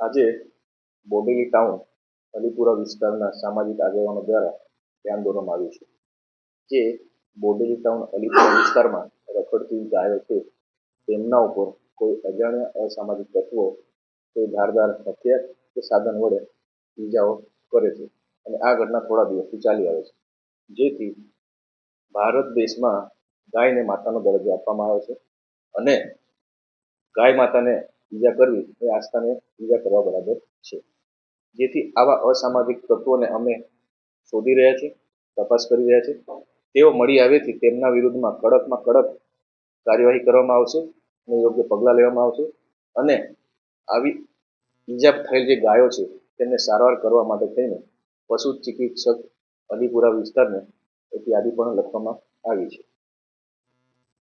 આજે બોડેલી ટાઉન અલીપુરા વિસ્તારના સામાજિક આગેવાનો દ્વારા ધ્યાન દોરવામાં આવ્યું છે જે બોડેલી ટાઉન અલીપુરા વિસ્તારમાં રખડતી ગાયો છે તેમના ઉપર કોઈ અજાણ્યા અસામાજિક તત્વો કોઈ ધારદાર હથિયાર કે સાધન વડે ઈજાઓ કરે છે અને આ ઘટના થોડા દિવસથી ચાલી આવે છે, જેથી ભારત દેશમાં ગાયને માતાનો દરજ્જો આપવામાં આવ્યો છે અને ગાય માતાને ઈજા કરવી એ આસ્થાને ઈજા કરવા બરાબર છે. જેથી આવા અસામાજિક તત્વોને અમે શોધી રહ્યા છીએ, તપાસ કરી રહ્યા છીએ. તેઓ મળી આવ્યેથી તેમના વિરુદ્ધમાં કડકમાં કડક કાર્યવાહી કરવામાં આવશે અને યોગ્ય પગલાં લેવામાં આવશે અને આવી ઈજા થયેલ જે ગાયો છે તેમને સારવાર કરવા માટે થઈને પશુ ચિકિત્સક અલીપુરા વિસ્તારને એક યાદી પણ લખવામાં આવી છે.